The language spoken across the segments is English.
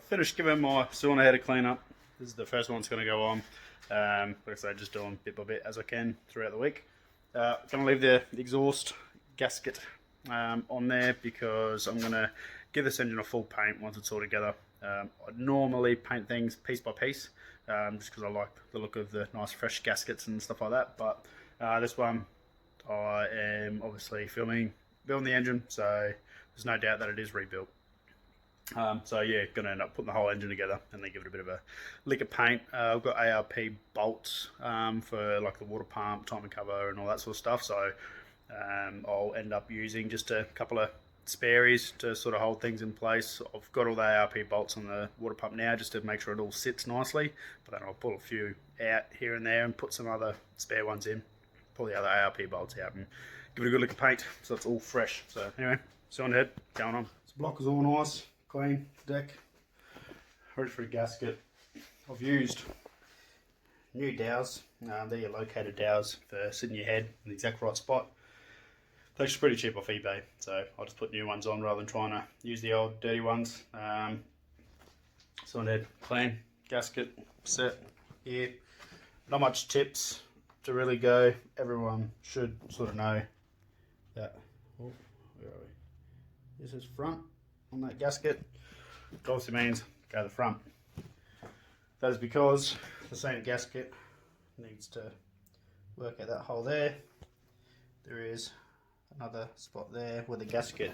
finished giving my cylinder head a clean up. This is the first one that's going to go on. Like I say, just doing bit by bit as I can throughout the week. Going to leave the exhaust gasket on there because I'm going to give this engine a full paint once it's all together. I normally paint things piece by piece, just because I like the look of the nice fresh gaskets and stuff like that. But this one, I am obviously building the engine, so there's no doubt that it is rebuilt. So yeah, going to end up putting the whole engine together and then give it a bit of a lick of paint. I've got ARP bolts for like the water pump, timing cover and all that sort of stuff. So I'll end up using just a couple of spares to sort of hold things in place. I've got all the ARP bolts on the water pump now just to make sure it all sits nicely. But then I'll pull a few out here and there and put some other spare ones in. Pull the other ARP bolts out and give it a good lick of paint so it's all fresh. So anyway, cylinder head going on. This block is all nice. Clean deck, ready for a gasket. I've used new dowels. They're your located dowels for sitting your head in the exact right spot. They're actually pretty cheap off eBay, so I'll just put new ones on rather than trying to use the old dirty ones. Cylinder head clean, gasket set here. Not much tips to really go. Everyone should sort of know that. Oh, where are we? This is front. On that gasket, it obviously means go to the front. That is because the same gasket needs to work at that hole there. There is another spot there where the gasket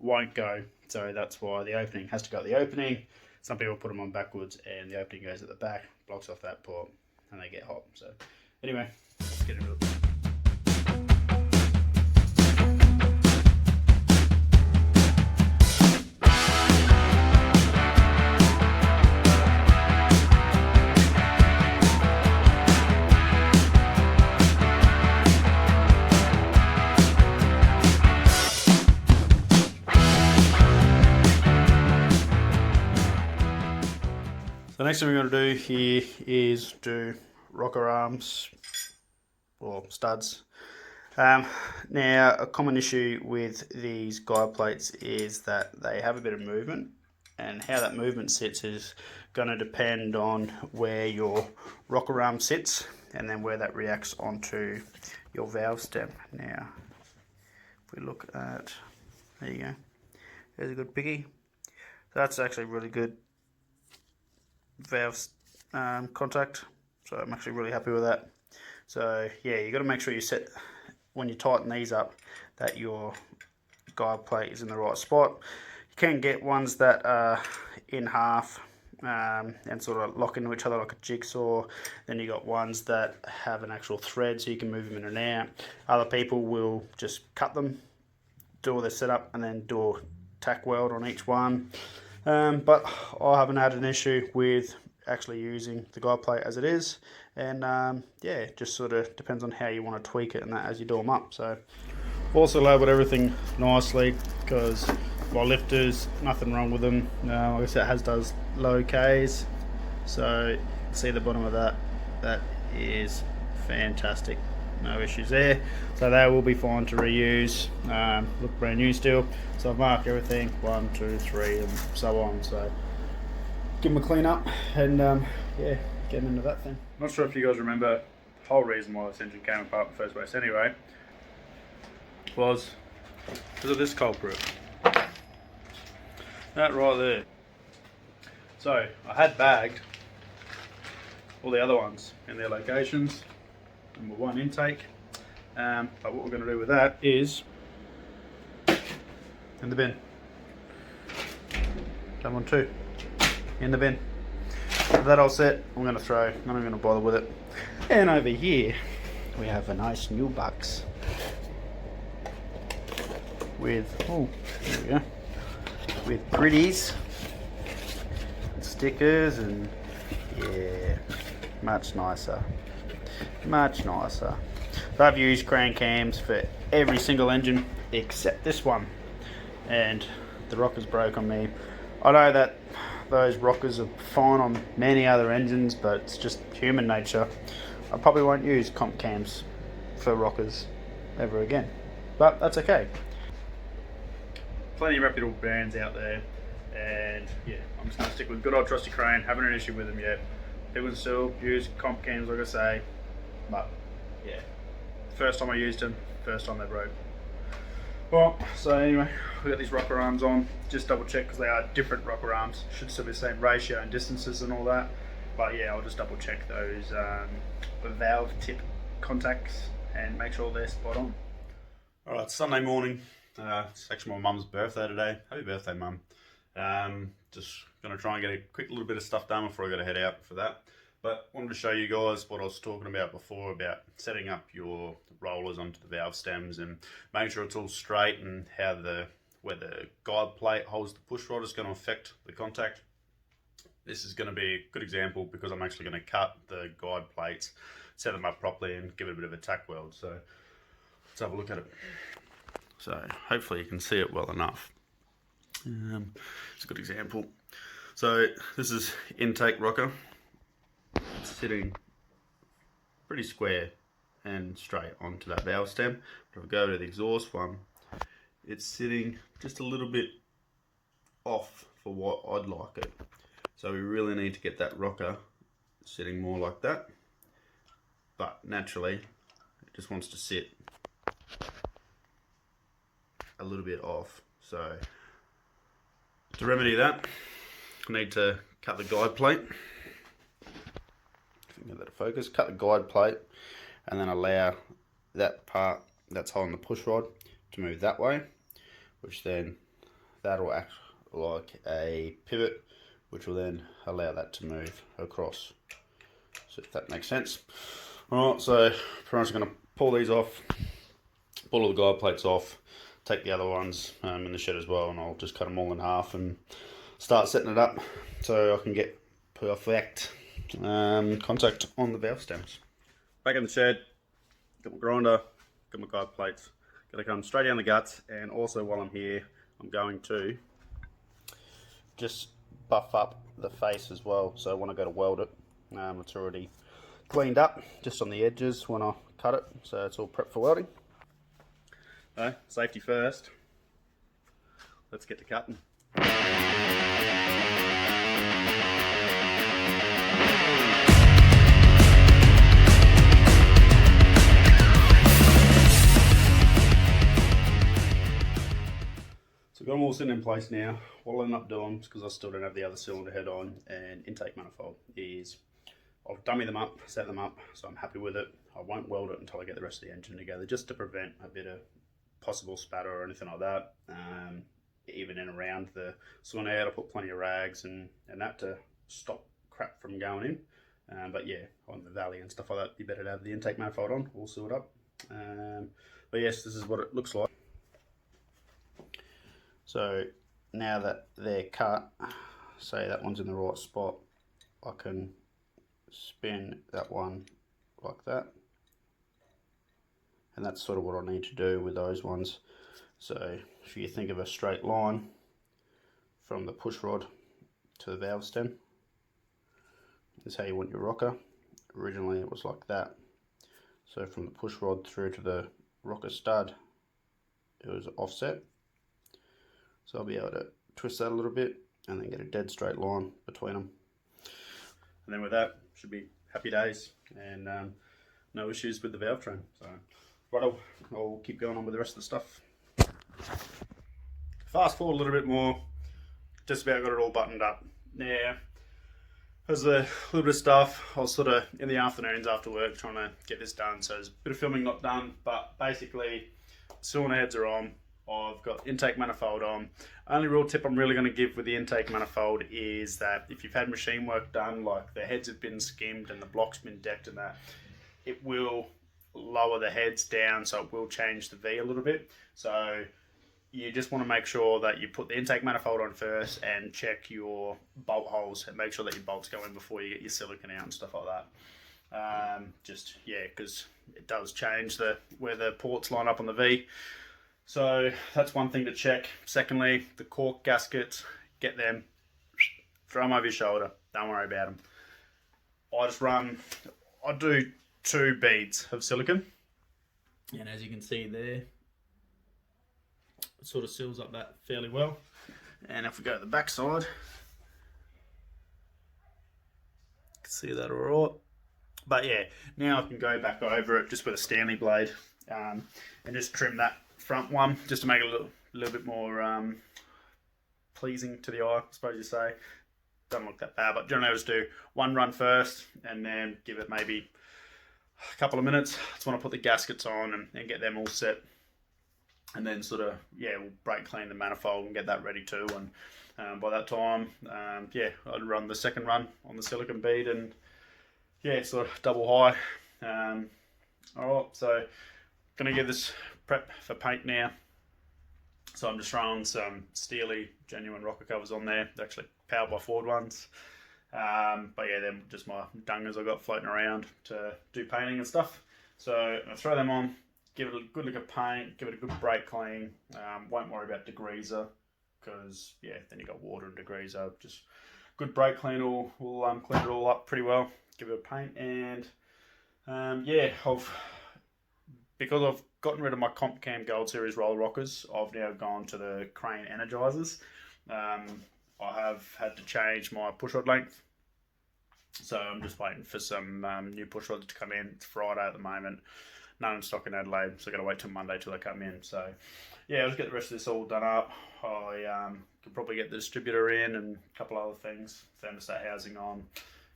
won't go, so that's why the opening has to go at the opening. Some people put them on backwards and the opening goes at the back, blocks off that port, and they get hot. So anyway, let's get into it. The next thing we're going to do here is do rocker arms or studs. Now, a common issue with these guide plates is that they have a bit of movement, and how that movement sits is going to depend on where your rocker arm sits and then where that reacts onto your valve stem. Now, if we look at, there you go, there's a good piggy. So that's actually really good valve contact, so I'm actually really happy with that. So yeah, you got to make sure you set, when you tighten these up, that your guide plate is in the right spot. You can get ones that are in half and sort of lock into each other like a jigsaw. Then you got ones that have an actual thread so you can move them in and out. Other people will just cut them, do all their setup, and then do a tack weld on each one. But I haven't had an issue with actually using the guide plate as it is, and yeah, it just sort of depends on how you want to tweak it and that as you do them up. So I've also labelled everything nicely because my lifters, nothing wrong with them. Like I said, it does low Ks, so see the bottom of that, that is fantastic. No issues there, so they will be fine to reuse. Look brand new still, so I've marked everything 1, 2, 3 and so on, so give them a clean up and yeah, getting into that thing. Not sure if you guys remember the whole reason why this engine came apart in the first place anyway was because of this culprit, that right there. So I had bagged all the other ones in their locations, number one intake, but what we're going to do with that is in the bin. That one too, in the bin. With that all set, I'm going to throw, I'm not even going to bother with it. And over here we have a nice new box with, oh, there we go, with pretties, stickers, and yeah, much nicer. Much nicer. So I've used crank cams for every single engine except this one, and the rockers broke on me. I know that those rockers are fine on many other engines, but it's just human nature. I probably won't use comp cams for rockers ever again, but that's okay. Plenty of reputable brands out there, And yeah, I'm just going to stick with good old trusty crane. Haven't an issue with them yet. People still use comp cams, like I say, but yeah, first time I used them, first time they broke. Well, so anyway, we got these rocker arms on. Just double check because they are different rocker arms. Should still be the same ratio and distances and all that. But yeah, I'll just double check those valve tip contacts and make sure they're spot on. Alright, it's Sunday morning. It's actually my mum's birthday today. Happy birthday, mum. Just going to try and get a quick little bit of stuff done before I got to head out for that. But wanted to show you guys what I was talking about before about setting up your rollers onto the valve stems and making sure it's all straight, and how where the guide plate holds the push rod is going to affect the contact. This is going to be a good example because I'm actually going to cut the guide plates, set them up properly and give it a bit of a tack weld. So let's have a look at it. So hopefully you can see it well enough. It's a good example. So this is intake rocker. It's sitting pretty square and straight onto that valve stem. But if I go to the exhaust one, it's sitting just a little bit off for what I'd like it. So we really need to get that rocker sitting more like that. But naturally, it just wants to sit a little bit off. So to remedy that, I need to cut the guide plate. Get that to focus. Cut the guide plate and then allow that part that's holding the push rod to move that way, which then that'll act like a pivot, which will then allow that to move across. So if that makes sense. Alright, so pretty much going to pull these off, pull all the guide plates off, take the other ones in the shed as well, and I'll just cut them all in half and start setting it up so I can get perfect contact on the valve stems. Back in the shed, got my grinder, got my guide plates, got to come straight down the guts, and also while I'm here I'm going to just buff up the face as well. So when I go to weld it, it's already cleaned up just on the edges when I cut it, so it's all prepped for welding. So safety first, let's get to cutting. So I've got them all sitting in place now. What I'll end up doing, because I still don't have the other cylinder head on and intake manifold, is I'll dummy them up, set them up, so I'm happy with it. I won't weld it until I get the rest of the engine together, just to prevent a bit of possible spatter or anything like that. Even in around the cylinder head, I'll put plenty of rags and that to stop crap from going in. But yeah, on the valley and stuff like that, you better have the intake manifold on, all sealed up. But yes, this is what it looks like. So now that they're cut, say that one's in the right spot, I can spin that one like that. And that's sort of what I need to do with those ones. So if you think of a straight line from the push rod to the valve stem, this is how you want your rocker. Originally it was like that. So from the push rod through to the rocker stud, it was offset. So I'll be able to twist that a little bit and then get a dead straight line between them. And then with that, should be happy days and no issues with the valve train. So right, I'll keep going on with the rest of the stuff. Fast forward a little bit more, just about got it all buttoned up. Now, there's a little bit of stuff. I was sort of in the afternoons after work trying to get this done, so there's a bit of filming not done, but basically cylinder heads are on. I've got intake manifold on. Only real tip I'm really going to give with the intake manifold is that if you've had machine work done, like the heads have been skimmed and the block's been decked and that, it will lower the heads down, so it will change the V a little bit. So you just want to make sure that you put the intake manifold on first and check your bolt holes and make sure that your bolts go in before you get your silicon out and stuff like that. Yeah, because it does change where the ports line up on the V. So that's one thing to check. Secondly, the cork gaskets, get them, throw them over your shoulder, don't worry about them. I do 2 beads of silicon, and as you can see there, it sort of seals up that fairly well. And if we go to the back side, you can see that alright. But yeah, now I can go back over it just with a Stanley blade and just trim that front one just to make it a little bit more pleasing to the eye, I suppose you say. Doesn't look that bad, but generally I just do one run first and then give it maybe a couple of minutes. That's when I put the gaskets on and get them all set. And then sort of, yeah, we'll brake clean the manifold and get that ready too. And by that time, yeah, I'd run the second run on the silicone bead and yeah, sort of double high. Alright, so gonna give this prep for paint now. So I'm just throwing some Steely genuine rocker covers on there. They're actually powered by Ford ones. But yeah, they're just my dungers I got floating around to do painting and stuff. So I throw them on, give it a good lick of paint, give it a good brake clean. Won't worry about degreaser because yeah, then you got water and degreaser. Just good brake clean will clean it all up pretty well. Give it a paint and yeah, because I've gotten rid of my Comp Cam Gold Series roller rockers, I've now gone to the Crane Energizers. I have had to change my pushrod length, so I'm just waiting for some new pushrods to come in. It's Friday at the moment, none in stock in Adelaide, so I've got to wait till Monday till they come in. So yeah, I'll just get the rest of this all done up. I could probably get the distributor in and a couple other things, thermostat housing on,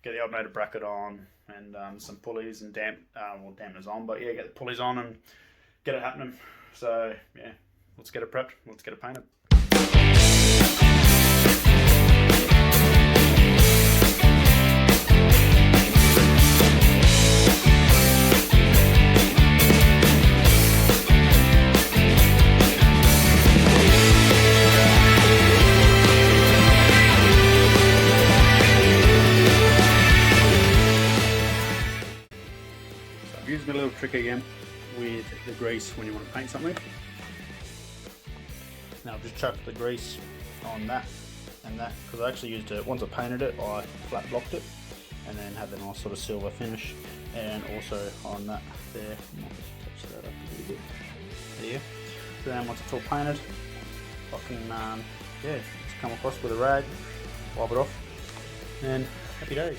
get the alternator bracket on, and some pulleys and dampeners on. But yeah, get the pulleys on and get it happening. So yeah, let's get it prepped, let's get it painted. Using a little trick again with the grease when you want to paint something. Now I've just chucked the grease on that and that because I actually used it, once I painted it I flat blocked it and then had the nice sort of silver finish, and also on that there, I might just touch that up a little bit there. So then once it's all painted I can yeah, just come across with a rag, wipe it off, and happy days.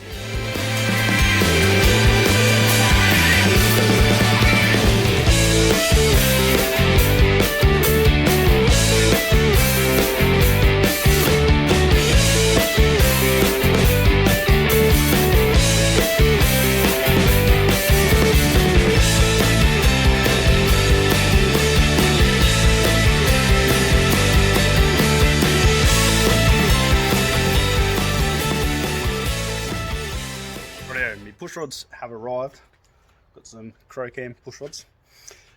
Push rods have arrived. Got some Crocam push rods.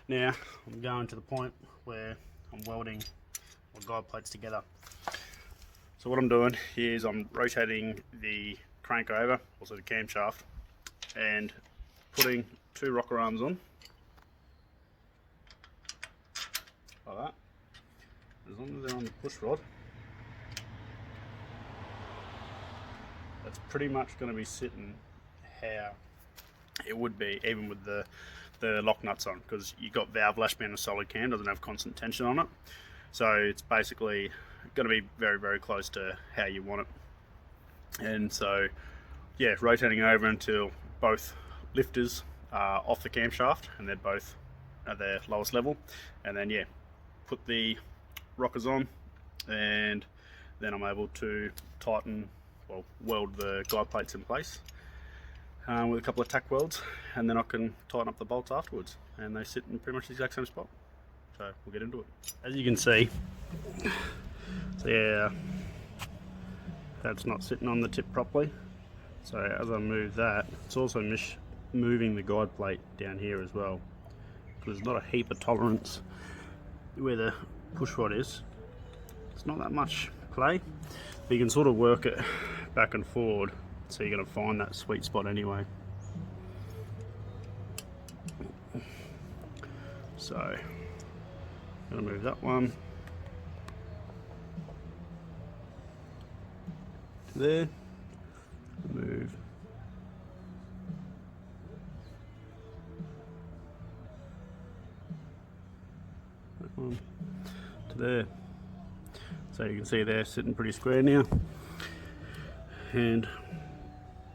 Now I'm going to the point where I'm welding my guide plates together. So what I'm doing is I'm rotating the crank over, also the camshaft, and putting two rocker arms on like that. As long as they're on the push rod, that's pretty much going to be sitting how it would be even with the lock nuts on, because you've got valve lash being a solid cam, doesn't have constant tension on it, so it's basically going to be very, very close to how you want it. And so yeah, rotating over until both lifters are off the camshaft and they're both at their lowest level, and then yeah, put the rockers on, and then I'm able to tighten, well, weld the guide plates in place with a couple of tack welds, and then I can tighten up the bolts afterwards, and they sit in pretty much the exact same spot. So we'll get into it. As you can see, so yeah, that's not sitting on the tip properly. So as I move that, it's also moving the guide plate down here as well, because there's not a heap of tolerance where the push rod is. It's not that much play, but you can sort of work it back and forward, so you're going to find that sweet spot anyway. So I'm going to move that one to there, move that one to there. So you can see they're sitting pretty square now. And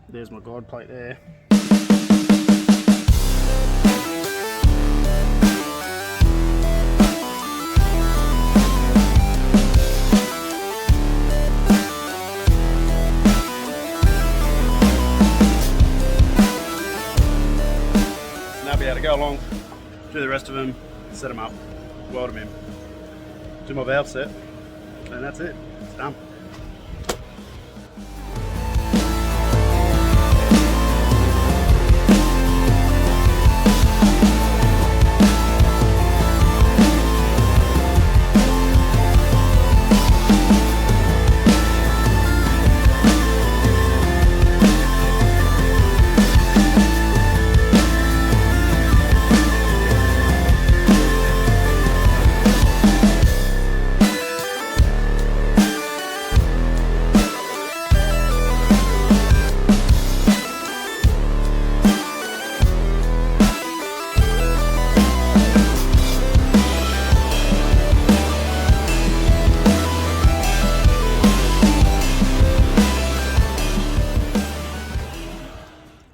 there's my guide plate there. Now be able to go along, do the rest of them, set them up, weld them in, do my valve set, and that's it. It's done.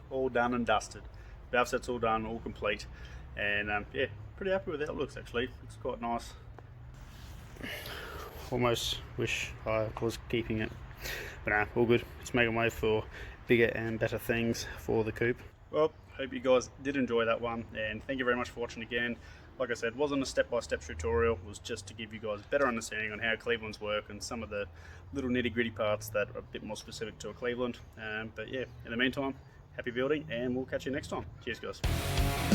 All done and dusted. Valve set's all done, all complete, and yeah, pretty happy with how it looks actually. Looks quite nice. Almost wish I was keeping it, but nah, all good. It's making way for bigger and better things for the coupe. Well, hope you guys did enjoy that one, and thank you very much for watching again. Like I said, wasn't a step-by-step tutorial, it was just to give you guys a better understanding on how Clevelands work and some of the little nitty-gritty parts that are a bit more specific to a Cleveland. But yeah, in the meantime, happy building, and we'll catch you next time. Cheers, guys.